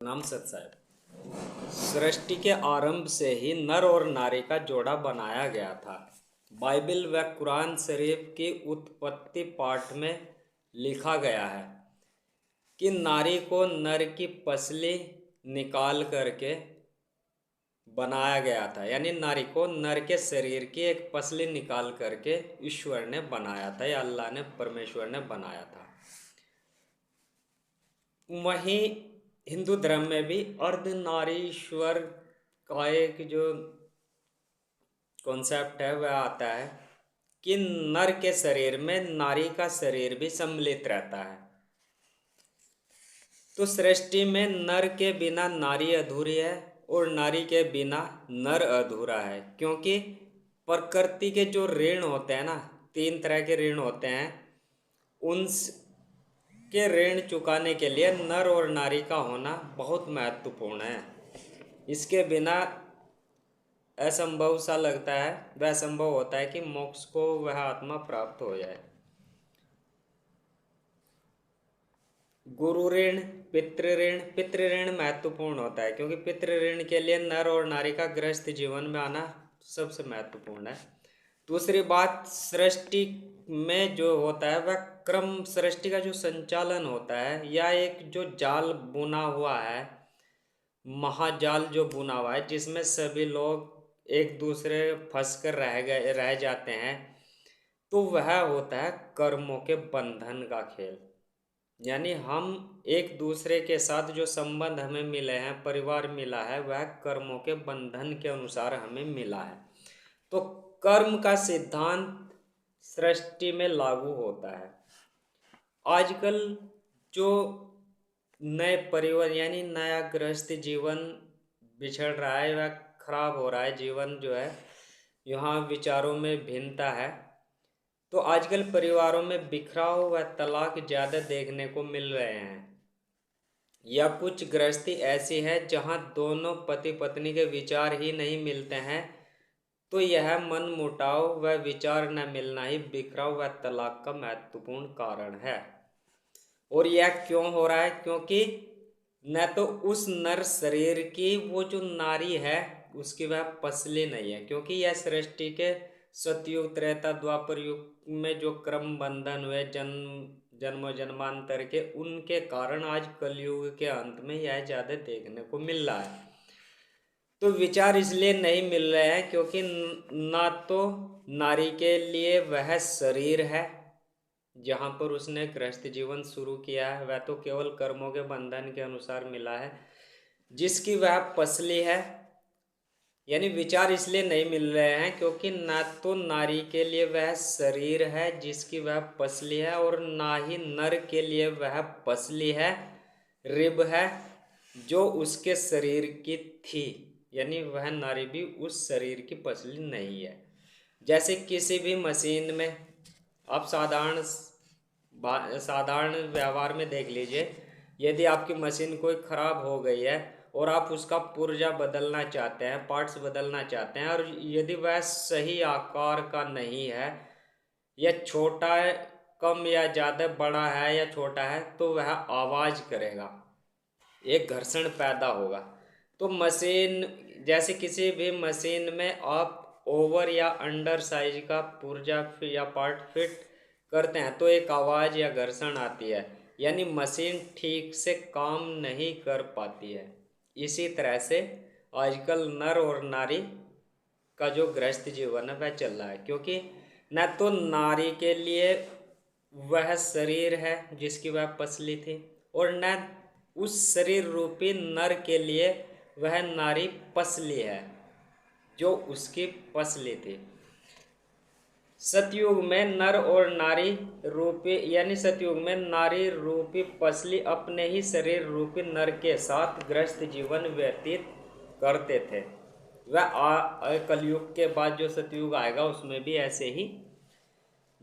नाम सत साहब। सृष्टि के आरंभ से ही नर और नारी का जोड़ा बनाया गया था। बाइबल व कुरान शरीफ की उत्पत्ति पाठ में लिखा गया है कि नारी को नर की पसली निकाल करके बनाया गया था। यानी नारी को नर के शरीर की एक पसली निकाल करके ईश्वर ने बनाया था या अल्लाह ने, परमेश्वर ने बनाया था। वहीं हिंदू धर्म में भी अर्धनारीश्वर का एक जो कॉन्सेप्ट है वह आता है कि नर के शरीर में नारी का शरीर भी सम्मिलित रहता है। तो सृष्टि में नर के बिना नारी अधूरी है और नारी के बिना नर अधूरा है, क्योंकि प्रकृति के जो ऋण होते हैं ना, 3 तरह के ऋण होते हैं, उन के ऋण चुकाने के लिए नर और नारी का होना बहुत महत्वपूर्ण है। इसके बिना असंभव सा लगता है, वह असंभव होता है कि मोक्ष को वह आत्मा प्राप्त हो जाए। गुरु ऋण, पितृ ऋण महत्वपूर्ण होता है, क्योंकि पितृ ऋण के लिए नर और नारी का गृहस्थ जीवन में आना सबसे महत्वपूर्ण है। दूसरी बात, सृष्टि में जो होता है वह क्रम, सृष्टि का जो संचालन होता है या एक जो जाल बुना हुआ है, महाजाल जो बुना हुआ है, जिसमें सभी लोग एक दूसरे फंस कर रह जाते हैं, तो वह होता है कर्मों के बंधन का खेल। यानी हम एक दूसरे के साथ जो संबंध हमें मिले हैं, परिवार मिला है, वह कर्मों के बंधन के अनुसार हमें मिला है। तो कर्म का सिद्धांत सृष्टि में लागू होता है। आजकल जो नए परिवार यानी नया गृहस्थ जीवन बिछड़ रहा है, वह खराब हो रहा है, जीवन जो है यहाँ विचारों में भिन्नता है। तो आजकल परिवारों में बिखराव व तलाक ज़्यादा देखने को मिल रहे हैं, या कुछ गृहस्थी ऐसी है जहाँ दोनों पति पत्नी के विचार ही नहीं मिलते हैं, तो यह मन मुटाव व विचार न मिलना ही बिखराव व तलाक का महत्वपूर्ण कारण है। और यह क्यों हो रहा है? क्योंकि न तो उस नर शरीर की वो जो नारी है उसकी वह पसली नहीं है, क्योंकि यह सृष्टि के सतयुग, त्रेता, द्वापर युग में जो क्रम बंधन हुए जन्म जन्मांतर के, उनके कारण आज कलयुग के अंत में यह ज़्यादा देखने को मिल रहा है। तो विचार इसलिए नहीं मिल रहे हैं क्योंकि ना तो नारी के लिए वह शरीर है जहाँ पर उसने गृहस्थ जीवन शुरू किया है, वह तो केवल कर्मों के बंधन के अनुसार मिला है, जिसकी वह पसली है। यानी विचार इसलिए नहीं मिल रहे हैं क्योंकि ना तो नारी के लिए वह शरीर है जिसकी वह पसली है, और ना ही नर के लिए वह पसली है, रिब है, जो उसके शरीर की थी। यानी वह नारी भी उस शरीर की पसली नहीं है। जैसे किसी भी मशीन में आप साधारण व्यवहार में देख लीजिए, यदि आपकी मशीन कोई ख़राब हो गई है और आप उसका पुर्जा बदलना चाहते हैं, पार्ट्स बदलना चाहते हैं, और यदि वह सही आकार का नहीं है या छोटा है, कम या ज़्यादा, बड़ा है या छोटा है, तो वह आवाज़ करेगा, एक घर्षण पैदा होगा। तो मशीन, जैसे किसी भी मशीन में आप ओवर या अंडर साइज का पुर्जा या पार्ट फिट करते हैं तो एक आवाज़ या घर्षण आती है, यानी मशीन ठीक से काम नहीं कर पाती है। इसी तरह से आजकल नर और नारी का जो गृहस्थ जीवन है वह चल रहा है, क्योंकि न तो नारी के लिए वह शरीर है जिसकी वह पसली थी, और न उस शरीर रूपी नर के लिए वह नारी पसली है जो उसकी पसली थी। सतयुग में नर और नारी रूपी, यानी सतयुग में नारी रूपी पसली अपने ही शरीर रूपी नर के साथ गृहस्थ जीवन व्यतीत करते थे। वह कलयुग के बाद जो सतयुग आएगा उसमें भी ऐसे ही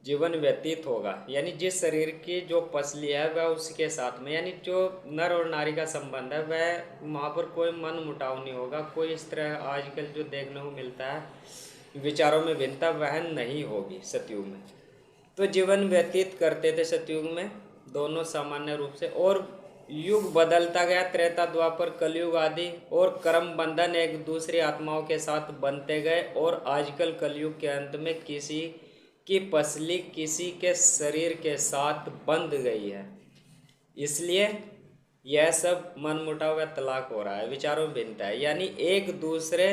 जीवन व्यतीत होगा। यानी जिस शरीर की जो पसली है वह उसके साथ में, यानी जो नर और नारी का संबंध है वह वहाँ पर कोई मन मुटाव नहीं होगा, कोई इस तरह आजकल जो देखने को मिलता है विचारों में भिन्नता वह नहीं होगी सतयुग में। तो जीवन व्यतीत करते थे सतयुग में दोनों सामान्य रूप से। और युग बदलता गया, त्रेता द्वापर कलयुग आदि, और कर्म बंधन एक दूसरी आत्माओं के साथ बनते गए, और आजकल कलयुग के अंत में किसी की पसली किसी के शरीर के साथ बंध गई है। इसलिए यह सब मनमुटाव व तलाक हो रहा है, विचारों में भिन्नता है, यानी एक दूसरे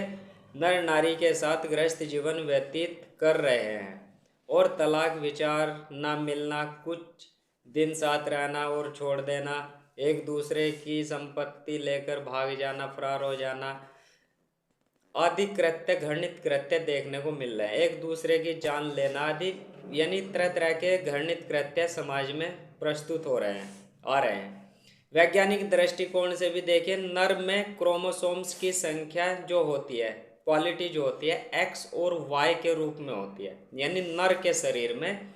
नर नारी के साथ गृहस्थ जीवन व्यतीत कर रहे हैं, और तलाक विचार ना मिलना, कुछ दिन साथ रहना और छोड़ देना, एक दूसरे की संपत्ति लेकर भाग जाना, फरार हो जाना आदि कृत्य, घृणित कृत्य देखने को मिल रहे हैं। एक दूसरे की जान लेना आदि, यानी तरह तरह के घृणित कृत्य समाज में प्रस्तुत हो रहे हैं, आ रहे हैं। वैज्ञानिक दृष्टिकोण से भी देखिए, नर में क्रोमोसोम्स की संख्या जो होती है, क्वालिटी जो होती है, एक्स और वाई के रूप में होती है। यानी नर के शरीर में,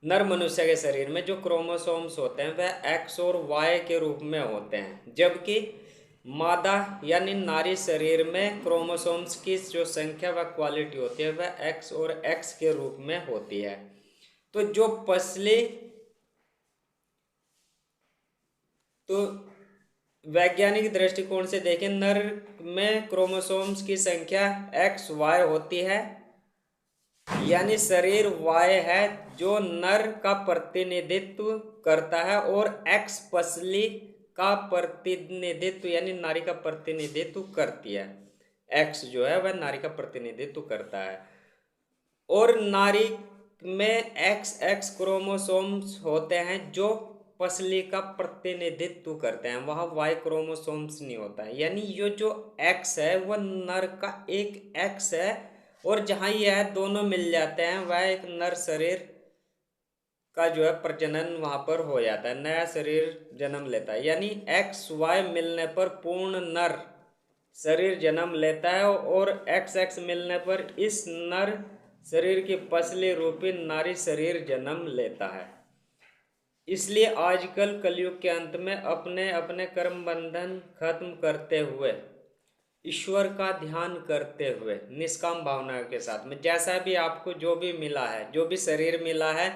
नर मनुष्य के शरीर में जो क्रोमोसोम्स होते हैं वह एक्स और वाई के रूप में होते हैं, जबकि मादा यानी नारी शरीर में क्रोमोसोम्स की जो संख्या व क्वालिटी होती है वह एक्स और एक्स के रूप में होती है। तो जो पसली, तो वैज्ञानिक दृष्टिकोण से देखें, नर में क्रोमोसोम्स की संख्या एक्स वाई होती है, यानी शरीर वाई है जो नर का प्रतिनिधित्व करता है, और एक्स पसली का प्रतिनिधित्व यानी नारी का प्रतिनिधित्व करती है। एक्स जो है वह नारी का प्रतिनिधित्व करता है, और नारी में एक्स एक्स क्रोमोसोम्स होते हैं जो पसली का प्रतिनिधित्व करते हैं, वहाँ वाई क्रोमोसोम्स नहीं होता है। यानी ये जो एक्स है वह नर का एक एक्स है, और जहाँ यह दोनों मिल जाते हैं वह एक नर शरीर का जो है प्रजनन वहाँ पर हो जाता है, नया शरीर जन्म लेता है। यानी एक्स वाई मिलने पर पूर्ण नर शरीर जन्म लेता है, और एक्स एक्स मिलने पर इस नर शरीर की पसली रूपी नारी शरीर जन्म लेता है। इसलिए आजकल कलयुग के अंत में अपने अपने कर्म बंधन खत्म करते हुए, ईश्वर का ध्यान करते हुए, निष्काम भावना के साथ में, जैसा भी आपको जो भी मिला है, जो भी शरीर मिला है,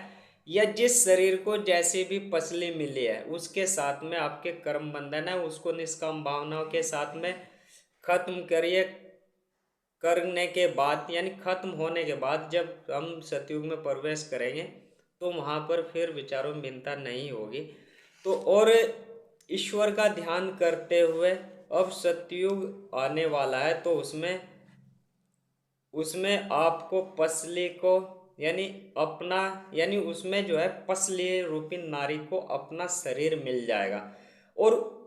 या जिस शरीर को जैसी भी पसली मिली है, उसके साथ में आपके कर्म बंधन है, उसको निष्काम भावनाओं के साथ में खत्म करिए। करने के बाद यानी खत्म होने के बाद जब हम सतयुग में प्रवेश करेंगे तो वहाँ पर फिर विचारों में भिन्नता नहीं होगी। तो और ईश्वर का ध्यान करते हुए अब सतयुग आने वाला है, तो उसमें आपको पसली को यानी अपना, यानी उसमें जो है पसली रूपी नारी को अपना शरीर मिल जाएगा, और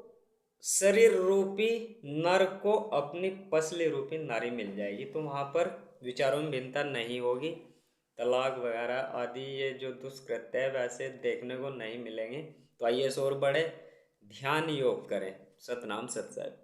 शरीर रूपी नर को अपनी पसली रूपी नारी मिल जाएगी। तो वहाँ पर विचारों में भिन्नता नहीं होगी, तलाक वगैरह आदि ये जो दुष्कृत्य है वैसे देखने को नहीं मिलेंगे। तो आइए और बढ़े, ध्यान योग करें। सतनाम सत साहिब।